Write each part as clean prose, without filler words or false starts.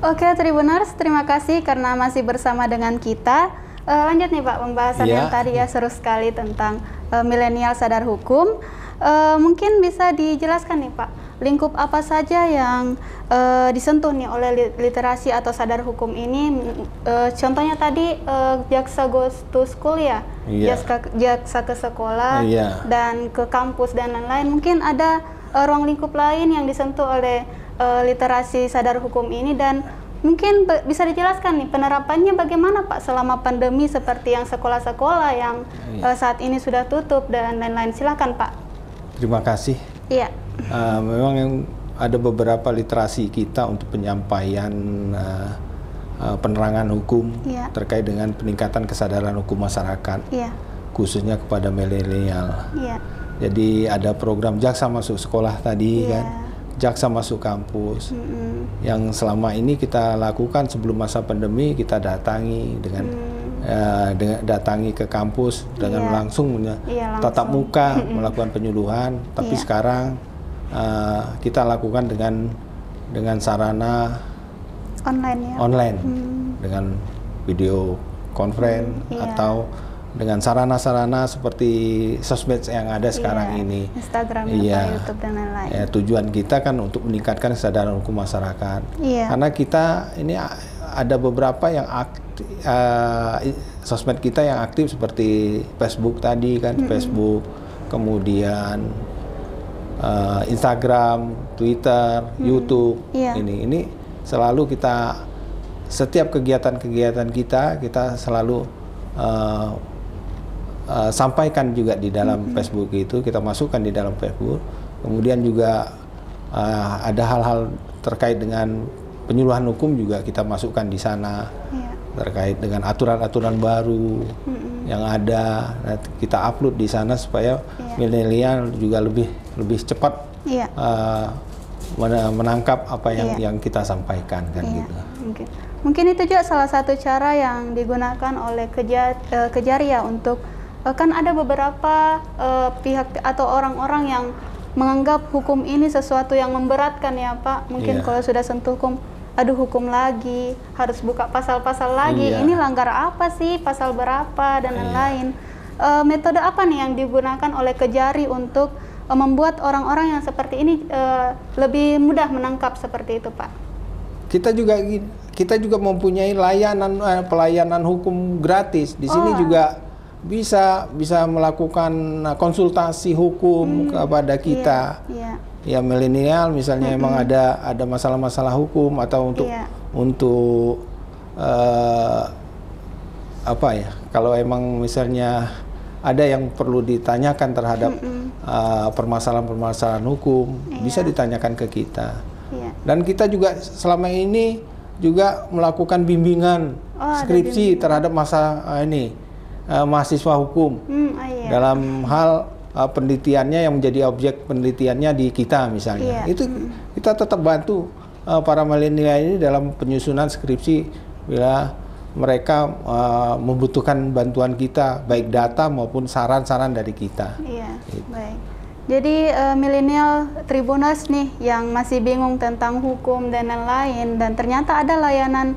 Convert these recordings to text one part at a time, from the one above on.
Oke, Tribuners, terima kasih karena masih bersama dengan kita. Lanjut nih Pak, pembahasan yang tadi ya seru sekali tentang milenial sadar hukum. Mungkin bisa dijelaskan nih Pak, lingkup apa saja yang disentuh nih oleh literasi atau sadar hukum ini? Contohnya tadi jaksa goes to school ya, jaksa ke sekolah dan ke kampus dan lain-lain. Mungkin ada ruang lingkup lain yang disentuh oleh literasi sadar hukum ini, dan mungkin bisa dijelaskan nih penerapannya bagaimana Pak selama pandemi seperti yang sekolah-sekolah yang saat ini sudah tutup dan lain-lain. Silakan Pak. Terima kasih. Iya. Memang ada beberapa literasi kita untuk penyampaian penerangan hukum terkait dengan peningkatan kesadaran hukum masyarakat, khususnya kepada milenial. Jadi ada program jaksa masuk sekolah tadi kan, jaksa masuk kampus, yang selama ini kita lakukan sebelum masa pandemi. Kita datangi dengan datangi ke kampus dengan langsung tatap muka melakukan penyuluhan. Tapi sekarang kita lakukan dengan sarana online dengan video conference atau dengan sarana-sarana seperti sosmed yang ada sekarang ini, Instagram, YouTube dan lain-lain. Tujuan kita kan untuk meningkatkan kesadaran hukum masyarakat. Karena kita ini ada beberapa yang aktif, sosmed kita yang aktif seperti Facebook tadi kan, Facebook, kemudian Instagram, Twitter, YouTube. Ini selalu kita, setiap kegiatan-kegiatan kita selalu sampaikan juga di dalam Facebook itu, kita masukkan di dalam Facebook. Kemudian juga ada hal-hal terkait dengan penyuluhan hukum juga kita masukkan di sana, terkait dengan aturan-aturan baru yang ada. Kita upload di sana supaya milenial juga lebih cepat menangkap apa yang kita sampaikan kan gitu. Mungkin itu juga salah satu cara yang digunakan oleh Kejari ya, untuk kan ada beberapa pihak atau orang-orang yang menganggap hukum ini sesuatu yang memberatkan ya Pak. Mungkin kalau sudah sentuh hukum, aduh hukum lagi, harus buka pasal-pasal lagi, ini langgar apa sih, pasal berapa dan lain-lain. Metode apa nih yang digunakan oleh Kejari untuk membuat orang-orang yang seperti ini lebih mudah menangkap seperti itu Pak? Kita juga mempunyai pelayanan hukum gratis di sini juga. Bisa melakukan konsultasi hukum kepada kita. Ya milenial misalnya emang ada masalah-masalah hukum atau untuk apa ya, kalau emang misalnya ada yang perlu ditanyakan terhadap permasalahan-permasalahan hukum, bisa ditanyakan ke kita. Dan kita juga selama ini juga melakukan bimbingan skripsi terhadap mahasiswa hukum dalam hal penelitiannya yang menjadi objek penelitiannya di kita misalnya. Itu kita tetap bantu para milenial ini dalam penyusunan skripsi bila mereka membutuhkan bantuan kita, baik data maupun saran-saran dari kita. Baik. Jadi milenial Tribuners nih yang masih bingung tentang hukum dan lain-lain, dan ternyata ada layanan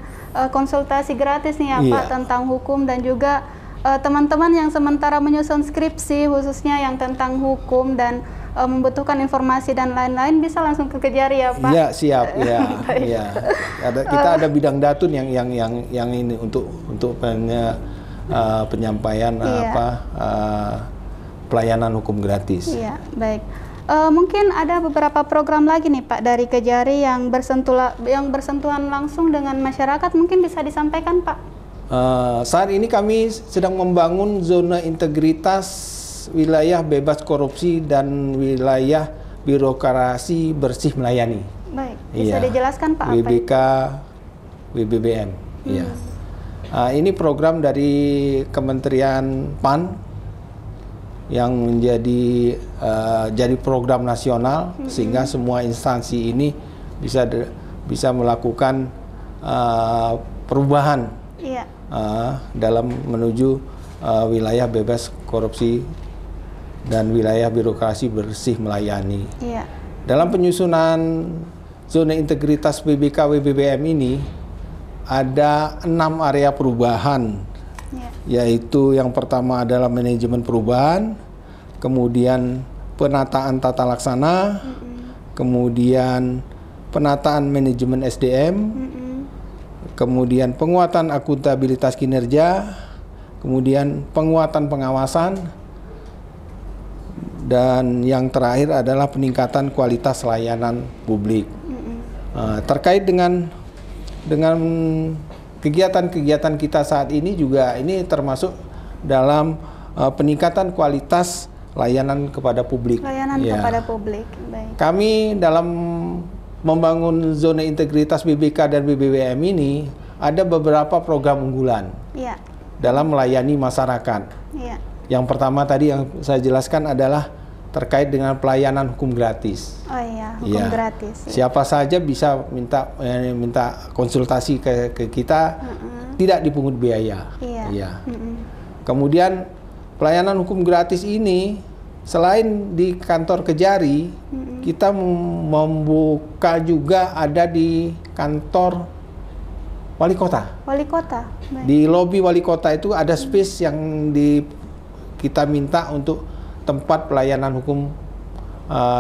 konsultasi gratis nih ya Pak tentang hukum, dan juga teman-teman yang sementara menyusun skripsi khususnya yang tentang hukum dan membutuhkan informasi dan lain-lain, bisa langsung ke Kejari ya Pak? Iya, siap ya. Kita ada bidang datun yang ini untuk penyampaian pelayanan hukum gratis. Iya, baik. Mungkin ada beberapa program lagi nih Pak dari Kejari yang bersentuhan langsung dengan masyarakat, mungkin bisa disampaikan Pak? Saat ini kami sedang membangun zona integritas wilayah bebas korupsi dan wilayah birokrasi bersih melayani. Baik, bisa dijelaskan Pak WBK, WBBM. Ini program dari Kementerian PAN yang menjadi jadi program nasional, sehingga semua instansi ini bisa melakukan perubahan dalam menuju wilayah bebas korupsi dan wilayah birokrasi bersih melayani. Dalam penyusunan zona integritas BBK WBBM ini ada 6 area perubahan, yaitu yang pertama adalah manajemen perubahan, kemudian penataan tata laksana, kemudian penataan manajemen SDM, kemudian penguatan akuntabilitas kinerja, kemudian penguatan pengawasan, dan yang terakhir adalah peningkatan kualitas layanan publik. Terkait dengan kegiatan-kegiatan kita saat ini juga ini termasuk dalam peningkatan kualitas layanan kepada publik. Layanan kepada publik. Baik. Kami dalam membangun zona integritas BBK dan BBBM ini ada beberapa program unggulan dalam melayani masyarakat. Yang pertama tadi yang saya jelaskan adalah terkait dengan pelayanan hukum gratis. Oh iya, hukum gratis. Siapa saja bisa minta konsultasi ke kita, tidak dipungut biaya. Kemudian pelayanan hukum gratis ini selain di kantor Kejari, kita membuka juga ada di kantor wali kota. Wali kota. Baik. Di lobi wali kota itu ada space yang kita minta untuk tempat pelayanan hukum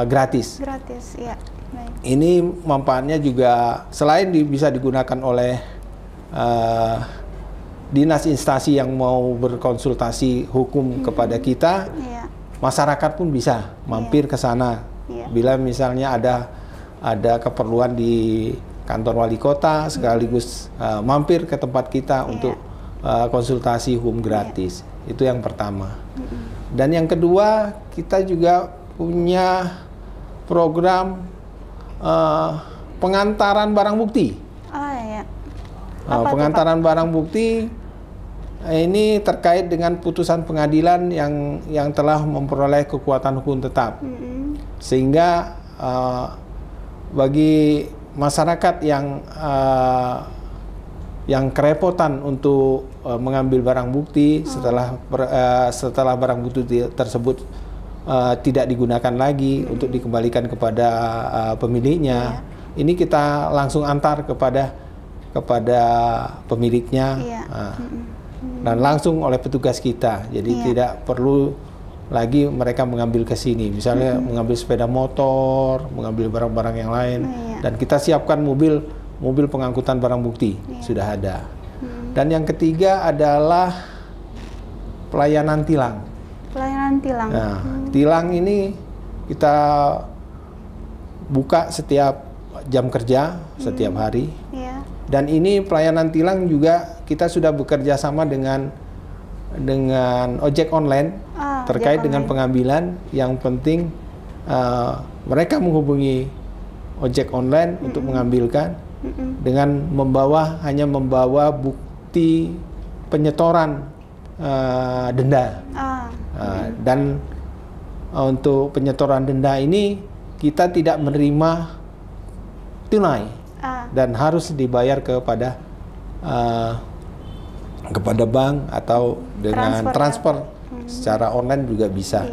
gratis. Gratis, ya. Baik. Ini manfaatnya juga selain bisa digunakan oleh dinas instansi yang mau berkonsultasi hukum kepada kita, masyarakat pun bisa mampir ke sana. Bila misalnya ada keperluan di kantor wali kota, sekaligus mampir ke tempat kita untuk konsultasi hukum gratis. Itu yang pertama. Dan yang kedua, kita juga punya program pengantaran barang bukti. Pengantaran barang bukti ini terkait dengan putusan pengadilan yang telah memperoleh kekuatan hukum tetap. Sehingga bagi masyarakat yang kerepotan untuk mengambil barang bukti setelah barang bukti tersebut tidak digunakan lagi untuk dikembalikan kepada pemiliknya, ini kita langsung antar kepada pemiliknya dan langsung oleh petugas kita. Jadi tidak perlu lagi mereka mengambil ke sini, misalnya mengambil sepeda motor, mengambil barang-barang yang lain, dan kita siapkan mobil pengangkutan barang bukti sudah ada. Dan yang ketiga adalah pelayanan tilang. Pelayanan tilang. Nah, tilang ini kita buka setiap jam kerja, setiap hari. Dan ini pelayanan tilang juga kita sudah bekerja sama dengan ojek online terkait dengan pengambilan. Yang penting mereka menghubungi ojek online untuk mengambilkan dengan hanya membawa bukti penyetoran denda. Dan untuk penyetoran denda ini kita tidak menerima tunai dan harus dibayar kepada bank atau dengan transfer secara online juga bisa.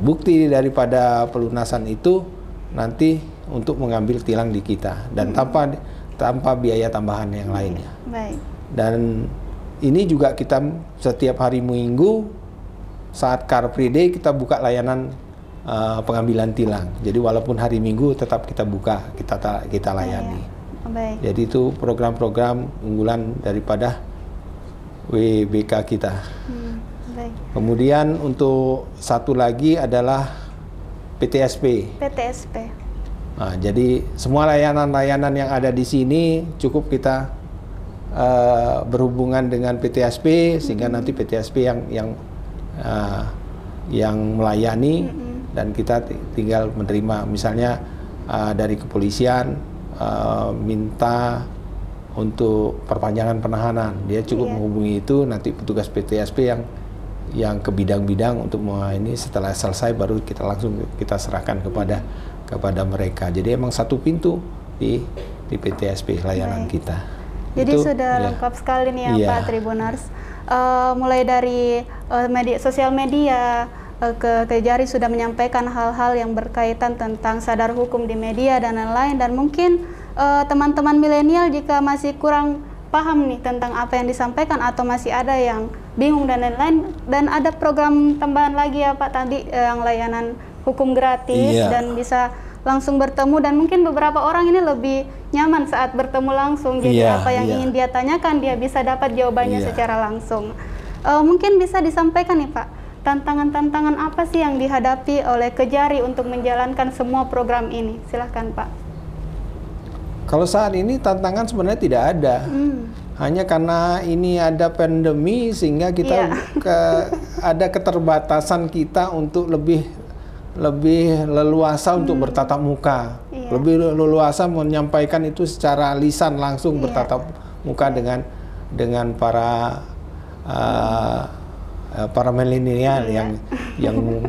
Bukti daripada pelunasan itu nanti untuk mengambil tilang di kita dan tanpa biaya tambahan yang lainnya. Baik. Dan ini juga kita setiap hari Minggu saat Car Free Day kita buka layanan pengambilan tilang. Jadi walaupun hari Minggu tetap kita buka, kita layani. Baik. Jadi itu program-program unggulan daripada WBK kita. Baik. Kemudian untuk satu lagi adalah PTSP. Nah, jadi semua layanan-layanan yang ada di sini cukup kita berhubungan dengan PTSP sehingga nanti PTSP yang melayani dan kita tinggal menerima. Misalnya dari kepolisian minta untuk perpanjangan penahanan, dia cukup menghubungi itu, nanti petugas PTSP yang ke bidang-bidang untuk ini setelah selesai baru kita serahkan kepada mereka. Jadi emang satu pintu di PTSP layanan kita. Jadi itu, sudah lengkap sekali nih ya Pak Tribuners. Mulai dari sosial media, Kejari sudah menyampaikan hal-hal yang berkaitan tentang sadar hukum di media dan lain-lain, dan mungkin teman-teman milenial jika masih kurang paham nih tentang apa yang disampaikan atau masih ada yang bingung dan lain-lain, dan ada program tambahan lagi ya Pak tadi yang layanan hukum gratis dan bisa langsung bertemu, dan mungkin beberapa orang ini lebih nyaman saat bertemu langsung, jadi apa yang ingin dia tanyakan dia bisa dapat jawabannya secara langsung. Mungkin bisa disampaikan nih Pak, tantangan-tantangan apa sih yang dihadapi oleh Kejari untuk menjalankan semua program ini? Silahkan Pak. Kalau saat ini tantangan sebenarnya tidak ada, hanya karena ini ada pandemi sehingga kita ada keterbatasan kita untuk lebih leluasa untuk bertatap muka, lebih leluasa menyampaikan itu secara lisan langsung bertatap muka dengan para milenial yang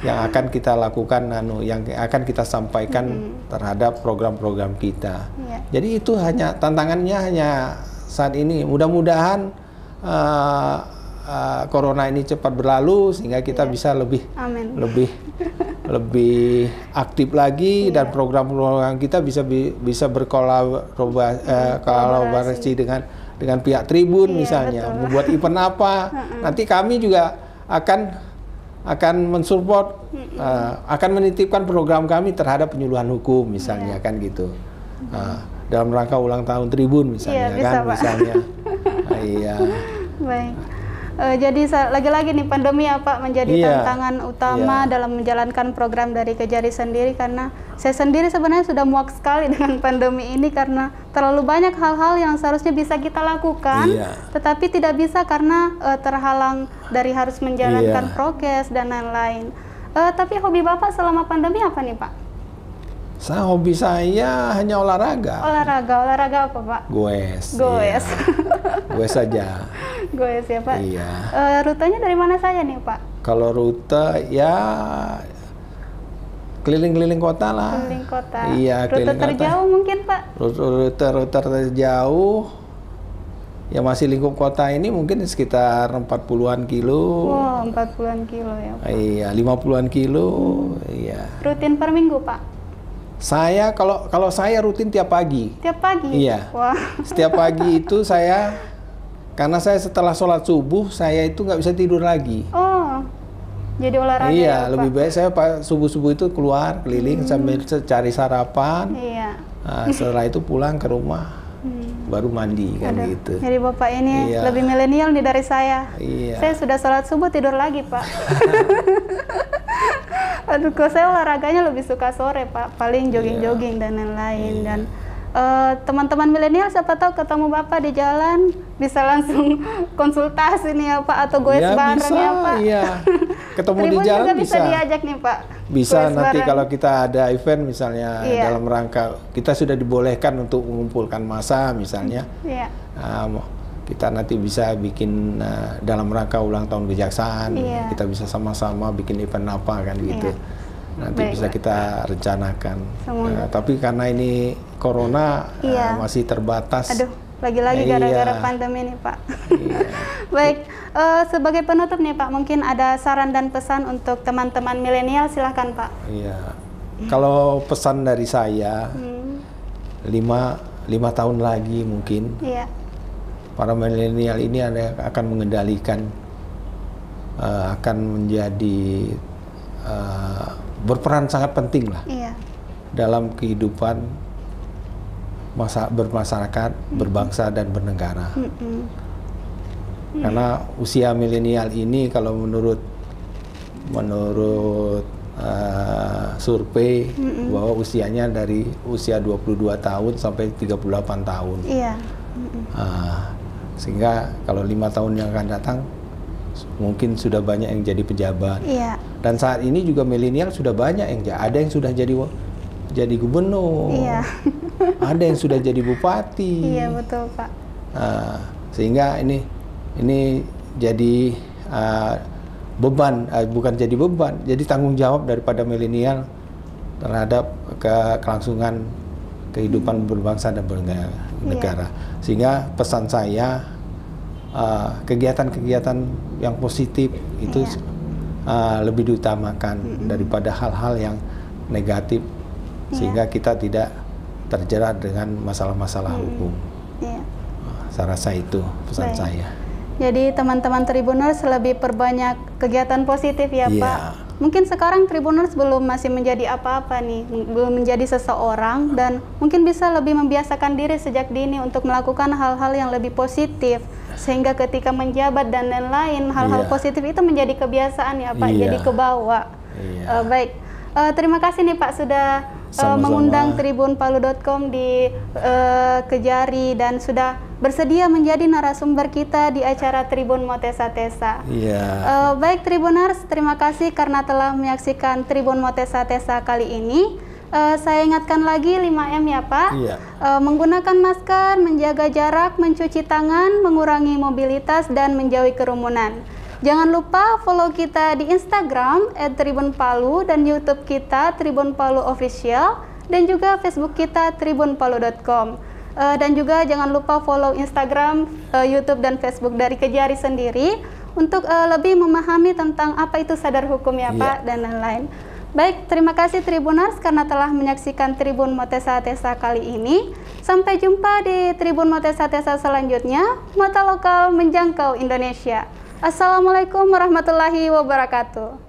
akan kita lakukan, yang akan kita sampaikan terhadap program-program kita. Jadi itu hanya tantangannya hanya saat ini. Mudah-mudahan corona ini cepat berlalu sehingga kita bisa lebih aktif lagi dan program-program kita bisa berkolaborasi dengan pihak Tribun misalnya, membuat event apa. Nanti kami juga akan mensupport, akan menitipkan program kami terhadap penyuluhan hukum misalnya, kan gitu. Dalam rangka ulang tahun Tribun misalnya, misalnya. Baik. Jadi lagi-lagi nih pandemi ya Pak menjadi tantangan utama dalam menjalankan program dari Kejari sendiri, karena saya sendiri sebenarnya sudah muak sekali dengan pandemi ini karena terlalu banyak hal-hal yang seharusnya bisa kita lakukan tetapi tidak bisa karena terhalang dari harus menjalankan prokes dan lain-lain. Tapi hobi Bapak selama pandemi apa nih Pak? Hobi saya hanya olahraga. Olahraga apa Pak? Goes. Goes. Goes saja. Goes ya Pak. Rutenya dari mana saja nih Pak? Kalau rute ya keliling-keliling kota lah. Keliling kota. Rute terjauh mungkin Pak? Rute terjauh ya masih lingkup kota ini mungkin sekitar 40-an kilo. Wow, 40-an kilo ya Pak. 50-an kilo. Rutin per minggu Pak? Saya kalau saya rutin tiap pagi. Tiap pagi? Iya. Wah. Setiap pagi itu karena saya setelah sholat subuh saya itu nggak bisa tidur lagi. Oh, jadi olahraga. Iya, lebih baik saya subuh-subuh itu keluar keliling sambil cari sarapan. Nah, setelah itu pulang ke rumah, baru mandi kan gitu. Jadi Bapak ini lebih milenial nih dari saya. Saya sudah sholat subuh tidur lagi Pak. Aduh, kok saya olahraganya lebih suka sore Pak, paling jogging-jogging dan lain-lain. Dan teman-teman milenial siapa tahu ketemu Bapak di jalan bisa langsung konsultasi nih ya Pak, atau goes bareng ya Pak. Ketemu di jalan juga bisa diajak nih Pak. Bisa nanti kalau kita ada event misalnya dalam rangka kita sudah dibolehkan untuk mengumpulkan massa misalnya. Kita nanti bisa bikin dalam rangka ulang tahun kejaksaan, kita bisa sama-sama bikin event apa kan gitu. Nanti bisa kita rencanakan. Tapi karena ini corona masih terbatas. Aduh, lagi-lagi gara-gara pandemi nih Pak. Baik, sebagai penutup nih Pak, mungkin ada saran dan pesan untuk teman-teman milenial, silahkan Pak. Kalau pesan dari saya, 5 tahun lagi mungkin. Para milenial ini akan mengendalikan, akan menjadi berperan sangat penting lah dalam kehidupan bermasyarakat, berbangsa dan bernegara. Karena usia milenial ini kalau menurut survei bahwa usianya dari usia 22 tahun sampai 38 tahun. Sehingga kalau 5 tahun yang akan datang mungkin sudah banyak yang jadi pejabat. Dan saat ini juga milenial sudah banyak ada yang sudah jadi gubernur, ada yang sudah jadi bupati. Betul Pak. Sehingga ini jadi beban, bukan jadi beban, jadi tanggung jawab daripada milenial terhadap kelangsungan kehidupan berbangsa dan bernegara. Sehingga pesan saya, kegiatan-kegiatan yang positif itu lebih diutamakan daripada hal-hal yang negatif, sehingga kita tidak terjerat dengan masalah-masalah hukum. Saya rasa itu pesan saya. Jadi teman-teman Tribuners lebih perbanyak kegiatan positif ya Pak. Mungkin sekarang Tribuners masih menjadi apa-apa nih, belum menjadi seseorang, dan mungkin bisa lebih membiasakan diri sejak dini untuk melakukan hal-hal yang lebih positif, sehingga ketika menjabat dan lain-lain, hal-hal positif itu menjadi kebiasaan ya Pak, jadi kebawa. Baik, terima kasih nih Pak sudah mengundang tribunpalu.com di Kejari dan sudah bersedia menjadi narasumber kita di acara Tribun Motesa Tesa. Baik Tribuners, terima kasih karena telah menyaksikan Tribun Motesa Tesa kali ini. Saya ingatkan lagi 5M ya Pak. Menggunakan masker, menjaga jarak, mencuci tangan, mengurangi mobilitas, dan menjauhi kerumunan. Jangan lupa follow kita di Instagram @tribunpalu dan YouTube kita Tribun Palu Official, dan juga Facebook kita tribunpalu.com. Dan juga jangan lupa follow Instagram, YouTube, dan Facebook dari Kejari sendiri untuk lebih memahami tentang apa itu sadar hukum ya Pak, dan lain-lain. Baik, terima kasih Tribuners karena telah menyaksikan Tribun Motesa Tesa kali ini. Sampai jumpa di Tribun Motesa Tesa selanjutnya. Mata lokal menjangkau Indonesia. Assalamualaikum warahmatullahi wabarakatuh.